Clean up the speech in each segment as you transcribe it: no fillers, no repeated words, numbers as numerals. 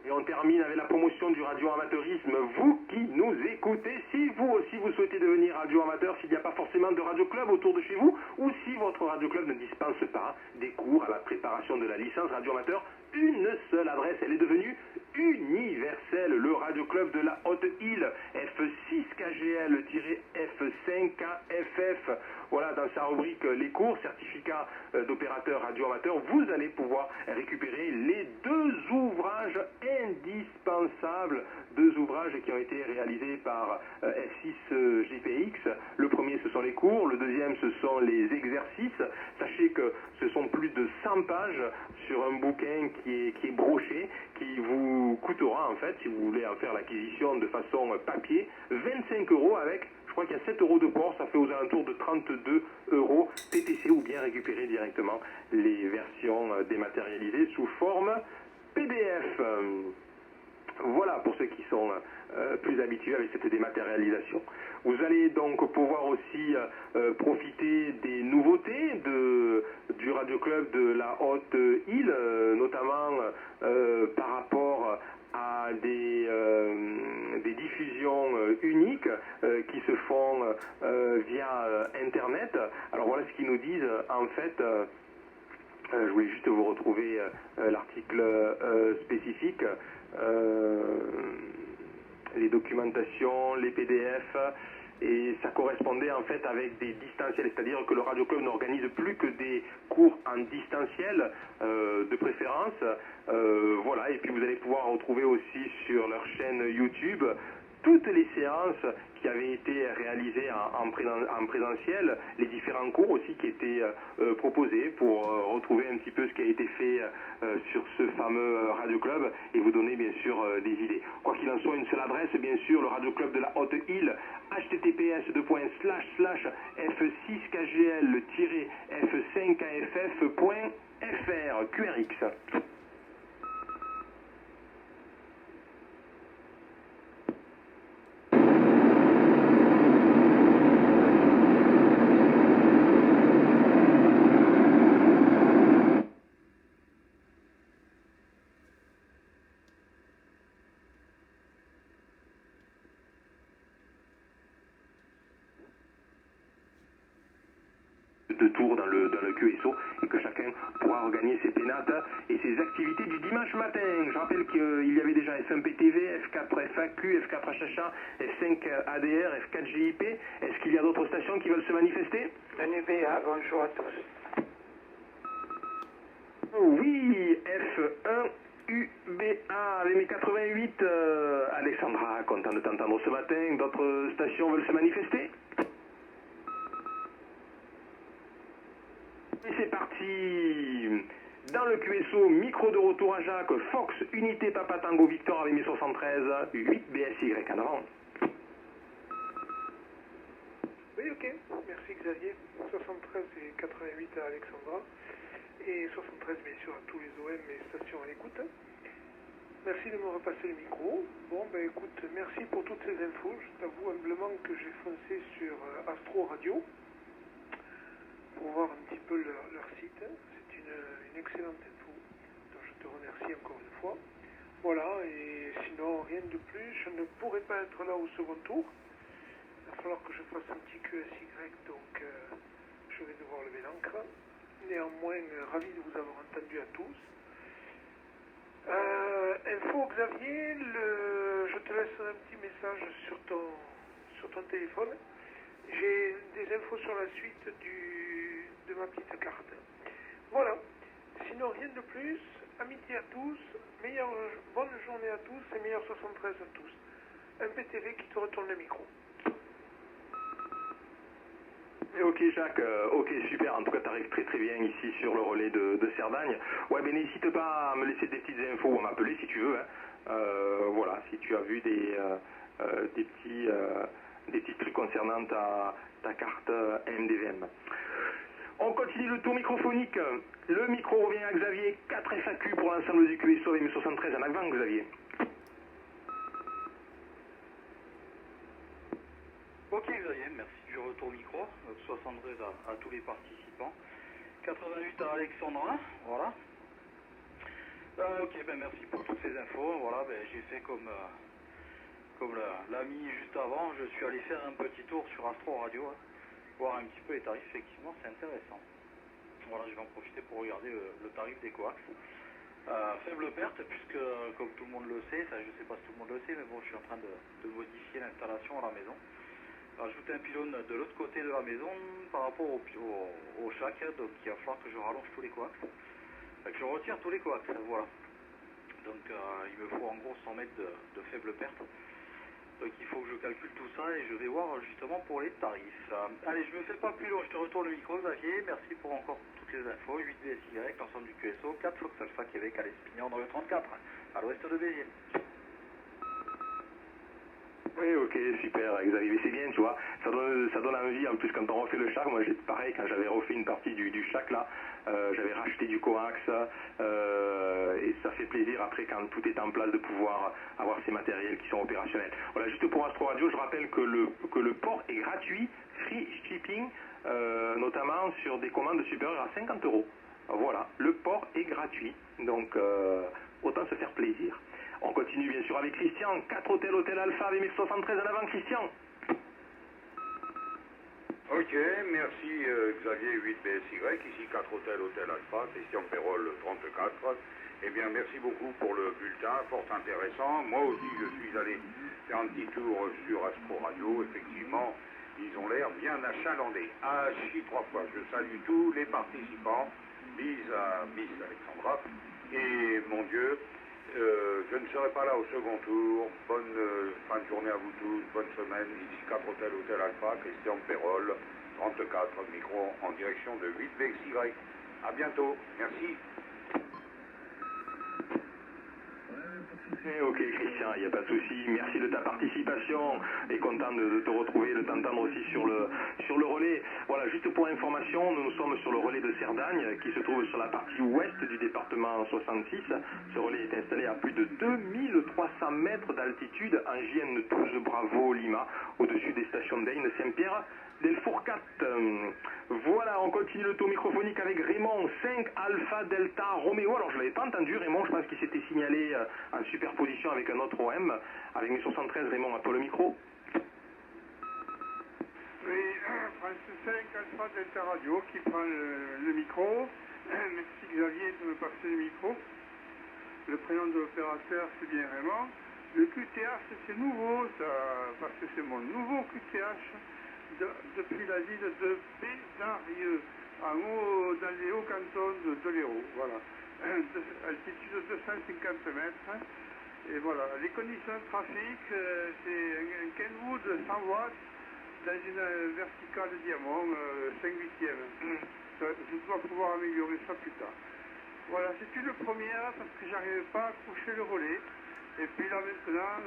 Et on termine avec la promotion du radio-amateurisme. Vous qui nous écoutez, si vous aussi vous souhaitez devenir radio-amateur, s'il n'y a pas forcément de radio-club autour de chez vous, ou si votre radio-club ne dispense pas des cours à la préparation de la licence radio-amateur, une seule adresse, elle est devenue universelle, le radio-club de la Haute-Île, F6KGL-F5KFF. Voilà, dans sa rubrique les cours, certificat d'opérateur radio-amateur, vous allez pouvoir récupérer les deux ouvrages indispensables, deux ouvrages qui ont été réalisés par F6GPX. Le premier, ce sont les cours, le deuxième, ce sont les exercices. Sachez que ce sont plus de 100 pages sur un bouquin qui est broché, qui vous coûtera, en fait, si vous voulez en faire l'acquisition de façon papier, 25 € avec, je crois qu'il y a 7 € de port, ça fait aux alentours de 32 € TTC, ou bien récupérer directement les versions dématérialisées sous forme PDF. Voilà pour ceux qui sont plus habitués avec cette dématérialisation. Vous allez donc pouvoir aussi profiter des nouveautés du Radio Club de la Haute-Île, notamment par rapport à des diffusions uniques qui se font via Internet. Alors voilà ce qu'ils nous disent en fait. Je voulais juste vous retrouver l'article spécifique, les documentations, les PDF, et ça correspondait en fait avec des distanciels, c'est-à-dire que le Radio Club n'organise plus que des cours en distanciel de préférence. Voilà, et puis vous allez pouvoir retrouver aussi sur leur chaîne YouTube toutes les séances qui avaient été réalisées en présentiel, les différents cours aussi qui étaient proposés pour retrouver un petit peu ce qui a été fait sur ce fameux Radio Club et vous donner bien sûr des idées. Quoi qu'il en soit, une seule adresse, bien sûr, le Radio Club de la Haute-Île, https://f6kgl-f5kff.fr, QRX. De tours dans le QSO et que chacun pourra regagner ses pénates et ses activités du dimanche matin. Je rappelle qu'il y avait déjà F1PTV, F4FAQ, F4HHA, F5ADR, F4GIP. Est-ce qu'il y a d'autres stations qui veulent se manifester? NUBA, bonjour à tous. Oui, F1UBA, avec mes 88. Alexandra, content de t'entendre ce matin. D'autres stations veulent se manifester? Et c'est parti. Dans le QSO, micro de retour à Jacques, Fox, Unité Papa Tango Victor avec mes 73, 8 BSY en avant. Oui, ok, merci Xavier. 73 et 88 à Alexandra. Et 73 bien sûr à tous les OM et stations à l'écoute. Merci de me repasser le micro. Bon, ben écoute, merci pour toutes ces infos. Je t'avoue humblement que j'ai foncé sur Astro Radio pour voir un petit peu leur site. C'est une excellente info, donc je te remercie encore une fois. Voilà, et sinon rien de plus, je ne pourrai pas être là au second tour. Il va falloir que je fasse un petit QSY, donc je vais devoir lever l'encre. Néanmoins, ravi de vous avoir entendu à tous. Info Xavier, je te laisse un petit message sur ton téléphone. J'ai des infos sur la suite de ma petite carte. Voilà. Sinon, rien de plus. Amitié à tous. Bonne journée à tous et meilleur 73 à tous. Un PTV qui te retourne le micro. Ok Jacques, ok super, en tout cas tu arrives très très bien ici sur le relais de Cerdagne. Ouais, mais n'hésite pas à me laisser des petites infos ou à m'appeler si tu veux, hein. Voilà, si tu as vu des petits trucs concernant ta carte MDVM. On continue le tour microphonique. Le micro revient à Xavier, 4 FAQ pour l'ensemble du QSO et 73 en avant, Xavier. Ok Xavier, merci du retour micro, 73 à tous les participants, 88 à Alexandra, voilà. Ok, ben merci pour toutes ces infos. Voilà, ben j'ai fait comme l'ami juste avant, je suis allé faire un petit tour sur Astro Radio, hein, voir un petit peu les tarifs, effectivement c'est intéressant. Voilà, je vais en profiter pour regarder le tarif des coax. Faible perte, puisque comme tout le monde le sait, ça je sais pas si tout le monde le sait, mais bon, je suis en train de modifier l'installation à la maison. Rajouter un pylône de l'autre côté de la maison par rapport au shack, donc il va falloir que je rallonge tous les coax. Que je retire tous les coax, voilà. Donc il me faut en gros 100 mètres de faible perte. Donc il faut que je calcule tout ça et je vais voir justement pour les tarifs. Allez, je me fais pas plus long, je te retourne le micro Xavier, merci pour encore toutes les infos. 8BSY, l'ensemble du QSO, 4 Fox Alpha Québec à l'Espignan dans le 34, à l'ouest de Béziers. Oui, ok, super, Xavier. Mais c'est bien, tu vois, ça donne envie. En plus, quand on refait le shack, moi, j'ai pareil, quand j'avais refait une partie du shack, là, j'avais racheté du coax, et ça fait plaisir, après, quand tout est en place, de pouvoir avoir ces matériels qui sont opérationnels. Voilà, juste pour Astro Radio, je rappelle que le port est gratuit, free shipping, notamment sur des commandes supérieures à 50 €. Voilà, le port est gratuit, donc autant se faire plaisir. On continue bien sûr avec Christian, 4 Hôtel Alpha avec 1073 en avant, Christian. Ok, merci Xavier 8BSY, ici 4 Hôtel Alpha, Christian Perrol 34. Eh bien merci beaucoup pour le bulletin, fort intéressant. Moi aussi je suis allé faire un petit tour sur Astro Radio, effectivement, ils ont l'air bien achalandés. Ah, chi 3 fois, je salue tous les participants, bis Alexandra, et mon Dieu, je ne serai pas là au second tour. Bonne fin de journée à vous tous, bonne semaine. Ici 4 Hôtel Alpha, Christian Perrol, 34, micro en direction de 8BXY. À bientôt, merci. Ok Christian, il n'y a pas de souci, merci de ta participation et content de te retrouver, de t'entendre aussi sur le relais. Voilà, juste pour information, nous sommes sur le relais de Cerdagne qui se trouve sur la partie ouest du département 66. Ce relais est installé à plus de 2300 mètres d'altitude en JN12 Bravo Lima, au-dessus des stations d'Ain, Saint-Pierre, Del Fourcat. Voilà, on continue le tour microphonique avec Raymond, 5 Alpha Delta Romeo. Alors je ne l'avais pas entendu, Raymond, je pense qu'il s'était signalé en superposition avec un autre OM. Avec mes 73, Raymond, à toi le micro. Oui, France 5 Alpha Delta Radio qui prend le micro. Merci Xavier de me passer le micro. Le prénom de l'opérateur, c'est bien Raymond. Le QTH, c'est nouveau, ça, parce que c'est mon nouveau QTH. Depuis la ville de Bézarieux, en haut, dans les hauts cantons de l'Hérault, voilà. Altitude de 250 mètres. Et voilà, les conditions de trafic, c'est un Kenwood 100 watts dans une verticale diamant 5/8. Je dois pouvoir améliorer ça plus tard. Voilà, c'est une première parce que j'arrivais pas à coucher le relais. Et puis là maintenant,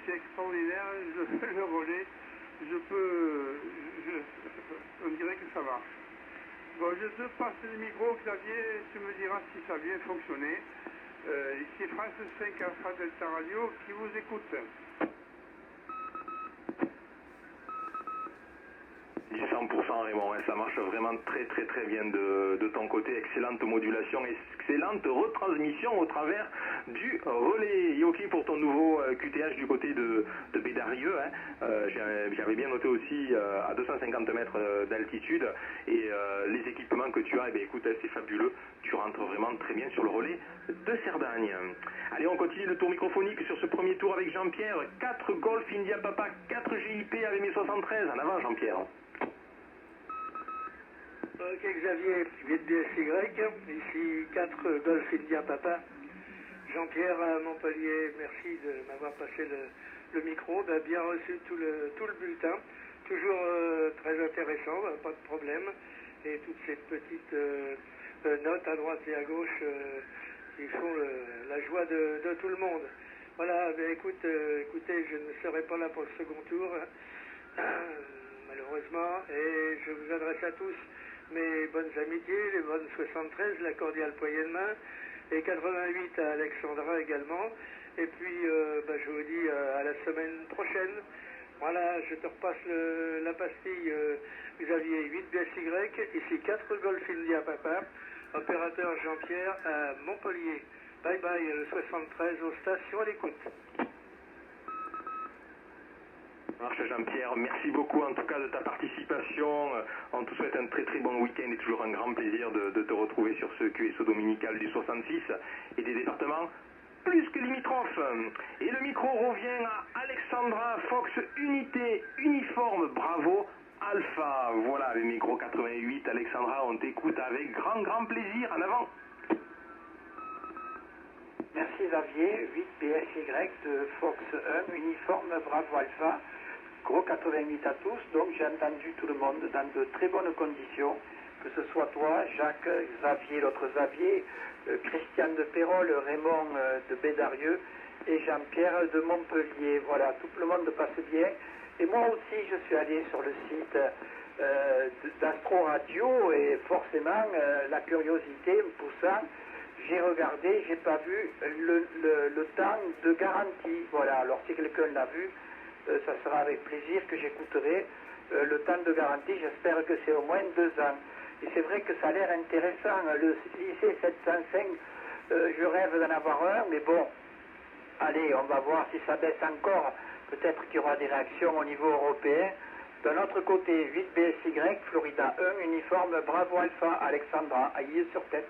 c'est extraordinaire, le relais. On dirait que ça marche. Bon, je te passe le micro, Xavier, tu me diras si ça a bien fonctionné. Ici France 5 Alpha Delta Radio qui vous écoute. 100% Raymond, ça marche vraiment très bien de ton côté, excellente modulation, excellente retransmission au travers du relais. Et ok pour ton nouveau QTH du côté de Bédarieux, hein. J'avais bien noté aussi à 250 mètres d'altitude et les équipements que tu as, eh bien, écoute, c'est fabuleux, tu rentres vraiment très bien sur le relais de Cerdagne. Allez, on continue le tour microphonique sur ce premier tour avec Jean-Pierre, 4 Golf India Papa, 4 GIP avec mes 73, en avant Jean-Pierre. Ok Xavier, 8BSY, ici 4 Golf India Papa. Jean-Pierre à Montpellier, merci de m'avoir passé le micro, bien reçu tout le bulletin, toujours très intéressant, pas de problème, et toutes ces petites notes à droite et à gauche qui font la joie de tout le monde. Voilà, écoutez, je ne serai pas là pour le second tour, malheureusement, et je vous adresse à tous mes bonnes amitiés, les bonnes 73, la cordiale poignée de main, et 88 à Alexandra également. Et puis, je vous dis à la semaine prochaine. Voilà, je te repasse la pastille Xavier 8BSY, ici 4 Golf India Papa, opérateur Jean-Pierre à Montpellier. Bye bye, le 73 aux stations à l'écoute. Marche Jean-Pierre, merci beaucoup en tout cas de ta participation. On te souhaite un très très bon week-end et toujours un grand plaisir de te retrouver sur ce QSO dominical du 66 et des départements plus que limitrophes. Et le micro revient à Alexandra Fox Unité Uniforme Bravo Alpha. Voilà, le micro 88. Alexandra, on t'écoute avec grand plaisir. En avant. Merci Xavier, 8 BSY de Fox 1, Uniforme Bravo Alpha. Gros 88 à tous, donc j'ai entendu tout le monde dans de très bonnes conditions, que ce soit toi, Jacques, Xavier, l'autre Xavier, Christian de Pérol, Raymond de Bédarieux et Jean-Pierre de Montpellier. Voilà, tout le monde passe bien. Et moi aussi, je suis allé sur le site d'Astro Radio et forcément, la curiosité me poussant, j'ai regardé, j'ai pas vu le temps de garantie. Voilà, alors si quelqu'un l'a vu, ça sera avec plaisir que j'écouterai le temps de garantie. J'espère que c'est au moins 2 ans. Et c'est vrai que ça a l'air intéressant. Le lycée 705, je rêve d'en avoir un, mais bon, allez, on va voir si ça baisse encore. Peut-être qu'il y aura des réactions au niveau européen. D'un autre côté, 8 BSY, Florida 1, uniforme Bravo Alpha, Alexandra, à Illes-sur-Tête.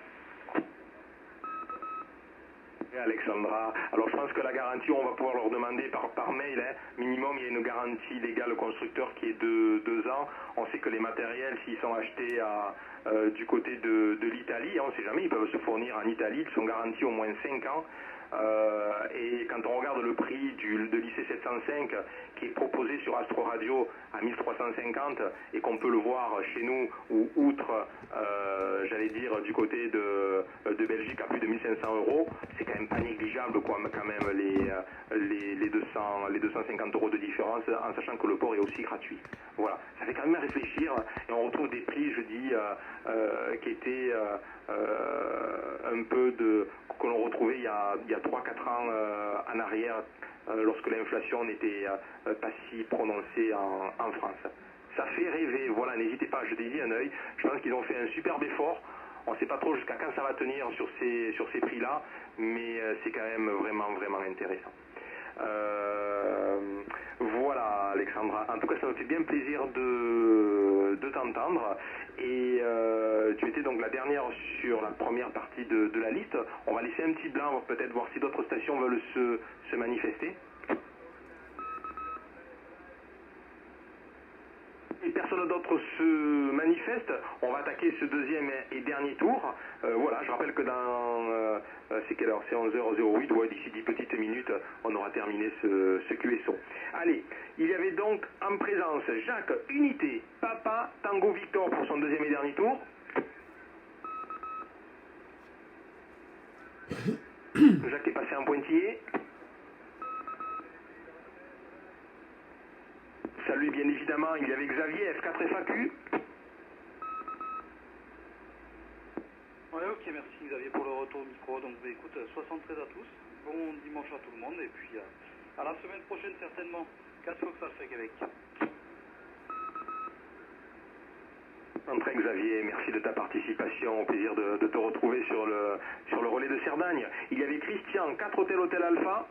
Alexandra, alors je pense que la garantie, on va pouvoir leur demander par mail, hein. Minimum il y a une garantie légale constructeur qui est de 2 ans. On sait que les matériels, s'ils sont achetés du côté de l'Italie, hein, on ne sait jamais, ils peuvent se fournir en Italie, ils sont garantis au moins 5 ans. Et quand on regarde le prix de lycée 705 qui est proposé sur Astro Radio à 1350 et qu'on peut le voir chez nous ou outre, j'allais dire du côté de Belgique à plus de 1500 €, c'est quand même pas négligeable quoi, quand même les 250 € de différence, en sachant que le port est aussi gratuit. Voilà, ça fait quand même réfléchir et on retrouve des prix, je dis, qui étaient un peu que l'on retrouvait il y a 3-4 ans en arrière, lorsque l'inflation n'était pas si prononcée en France. Ça fait rêver, voilà, n'hésitez pas à jeter un œil. Je pense qu'ils ont fait un superbe effort. On ne sait pas trop jusqu'à quand ça va tenir sur ces prix-là, mais c'est quand même vraiment intéressant. Voilà Alexandra, en tout cas ça me fait bien plaisir de t'entendre et tu étais donc la dernière sur la première partie de la liste. On va laisser un petit blanc, on va peut-être voir si d'autres stations veulent se manifester. Et personne d'autre se manifeste, on va attaquer ce deuxième et dernier tour. Voilà, je rappelle que dans c'est quelle heure? C'est 11h08, ouais, d'ici 10 petites minutes, on aura terminé ce QSO. Allez, il y avait donc en présence Jacques Unité, Papa Tango Victor pour son deuxième et dernier tour. Jacques est passé en pointillé. Salut, bien évidemment, il y avait Xavier, F4 FAQ. Ouais, ok, merci Xavier pour le retour au micro. Donc, écoute, 73 à tous. Bon dimanche à tout le monde. Et puis, à la semaine prochaine, certainement. 4 Fox Alpha Québec. Entrée Xavier, merci de ta participation. Au plaisir de te retrouver sur le relais de Cerdagne. Il y avait Christian, 4 Hôtel Alpha.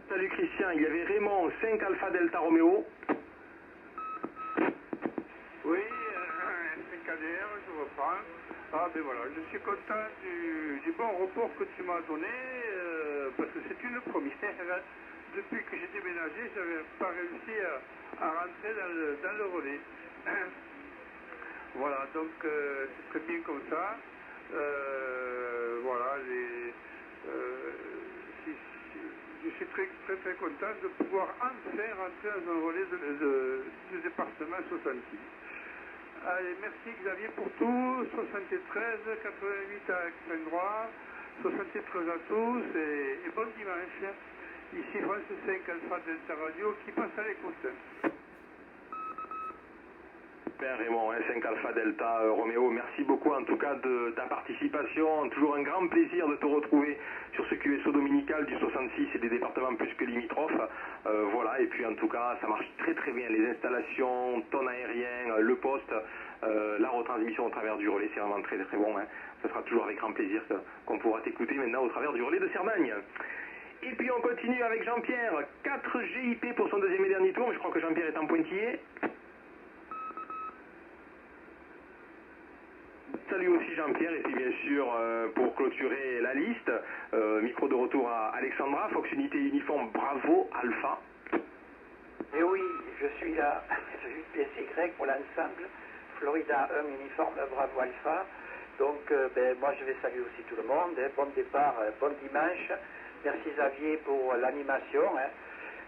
Salut Christian, il y avait Raymond, 5 Alpha Delta Romeo. Oui, 5 ADR, je reprends. Ah ben voilà, je suis content du bon report que tu m'as donné, parce que c'est une première. Depuis que j'ai déménagé, je n'avais pas réussi à rentrer dans le relais. Voilà, donc c'est très bien comme ça. Voilà, je suis très content de pouvoir enfin rentrer dans un relais du département 66. Allez, merci Xavier pour tout. 73, 88 à Saint-Droit, 73 à tous et bon dimanche. Ici France 5 Alpha Delta Radio qui passe à l'écoute. Super Raymond, 5 Alpha Delta Roméo, merci beaucoup en tout cas de ta participation, toujours un grand plaisir de te retrouver sur ce QSO dominical du 66 et des départements plus que limitrophes, voilà, et puis en tout cas ça marche très très bien, les installations, ton aérien, le poste, la retransmission au travers du relais, c'est vraiment très très bon, hein. Ce sera toujours avec grand plaisir qu'on pourra t'écouter maintenant au travers du relais de Cerdagne. Et puis on continue avec Jean-Pierre, 4 GIP pour son deuxième et dernier tour, mais je crois que Jean-Pierre est en pointillé. Salut aussi Jean-Pierre, et puis bien sûr pour clôturer la liste, micro de retour à Alexandra, Fox Unité Uniforme Bravo Alpha. Et oui, je suis là, 8PSY pour l'ensemble, Florida 1 Uniforme Bravo Alpha. Donc moi je vais saluer aussi tout le monde, hein. Bon départ, bon dimanche. Merci Xavier pour l'animation, hein.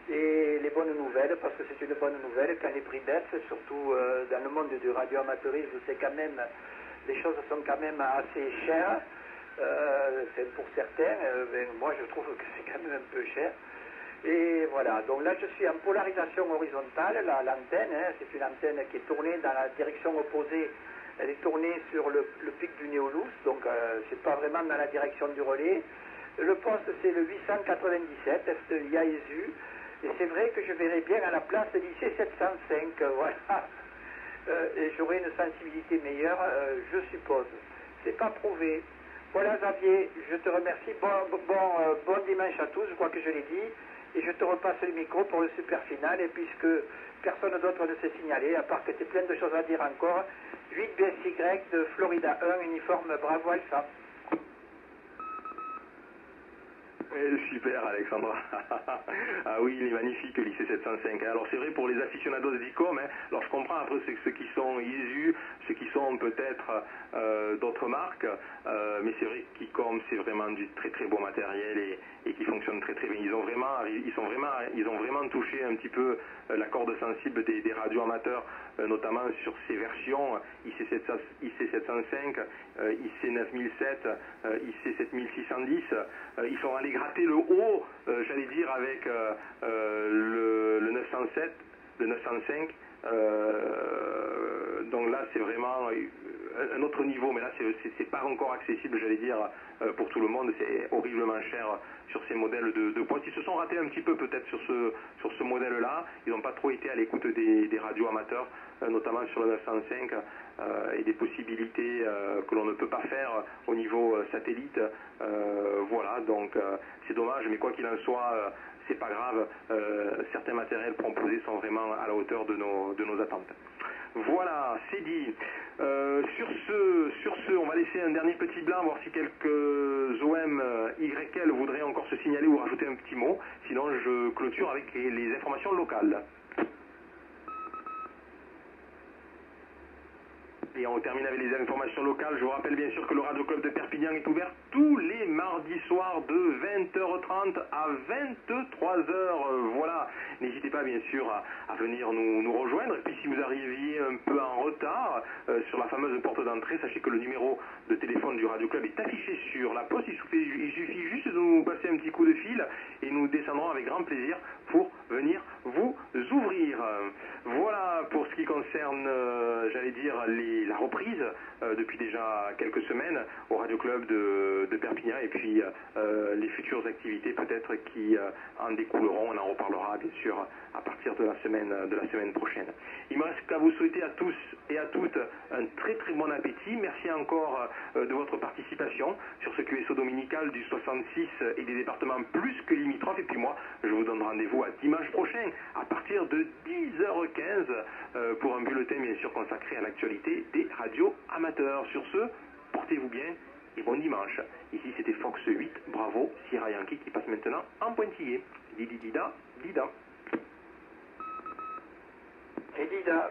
Et les bonnes nouvelles, parce que c'est une bonne nouvelle quand les prix baissent, surtout dans le monde du radio-amateurisme, c'est quand même, les choses sont quand même assez chères, pour certains, moi je trouve que c'est quand même un peu cher. Et voilà, donc là je suis en polarisation horizontale, l'antenne, hein, c'est une antenne qui est tournée dans la direction opposée, elle est tournée sur le pic du Néolus, donc c'est pas vraiment dans la direction du relais. Le poste c'est le 897, IASU, et c'est vrai que je verrai bien à la place de l'IC 705, voilà. Et j'aurai une sensibilité meilleure, je suppose. C'est pas prouvé. Voilà Xavier, je te remercie. Bon dimanche à tous, je crois que je l'ai dit. Et je te repasse le micro pour le super final. Et puisque personne d'autre ne s'est signalé, à part que tu as plein de choses à dire encore, 8 BSY de Florida 1, uniforme Bravo Alpha. Super Alexandra. Ah oui, il est magnifique l'IC 705. Alors c'est vrai pour les aficionados d'ICOM, hein. Alors je comprends après ceux qui sont ISU, ceux qui sont peut-être d'autres marques, mais c'est vrai qu'ICOM c'est vraiment du très très beau matériel et qui fonctionne très très bien. Ils ont vraiment touché un petit peu la corde sensible des radios amateurs, notamment sur ces versions IC 705, IC 9007, IC 7610. Ils sont allés gratter le haut, j'allais dire, avec le 907, le 905. Donc là c'est vraiment un autre niveau, mais là c'est pas encore accessible, j'allais dire, pour tout le monde. C'est horriblement cher sur ces modèles de poste. Ils se sont ratés un petit peu peut-être sur ce modèle là, ils n'ont pas trop été à l'écoute des radios amateurs, notamment sur le 905, et des possibilités que l'on ne peut pas faire au niveau satellite. Voilà, donc c'est dommage, mais quoi qu'il en soit, c'est pas grave, certains matériels proposés sont vraiment à la hauteur de nos attentes. Voilà, c'est dit. Sur ce, on va laisser un dernier petit blanc, voir si quelques OM YL voudraient encore se signaler ou rajouter un petit mot. Sinon, je clôture avec les informations locales. Et on termine avec les informations locales. Je vous rappelle bien sûr que le Radio Club de Perpignan est ouvert tous les mardis soirs de 20h30 à 23h. Voilà, n'hésitez pas bien sûr à venir nous rejoindre. Et puis si vous arriviez un peu en retard sur la fameuse porte d'entrée, sachez que le numéro de téléphone du Radio Club est affiché sur la poste. Il suffit juste de nous passer un petit coup de fil et nous descendrons avec grand plaisir pour venir vous ouvrir. Voilà pour ce qui concerne, j'allais dire, la reprise depuis déjà quelques semaines au Radio Club de Perpignan, et puis les futures activités peut-être qui en découleront. On en reparlera bien sûr à partir de la semaine prochaine. Il me reste qu'à vous souhaiter à tous et à toutes un très très bon appétit. Merci encore de votre participation sur ce QSO dominical du 66 et des départements plus que limitrophes. Et puis moi, je vous donne rendez-vous à dimanche prochain à partir de 10h15 pour un bulletin bien sûr consacré à l'actualité des radios amateurs. Sur ce, portez-vous bien et bon dimanche. Ici c'était Fox 8, Bravo, Sierra Yankee qui passe maintenant en pointillé. Didi dida, dida. Et dida.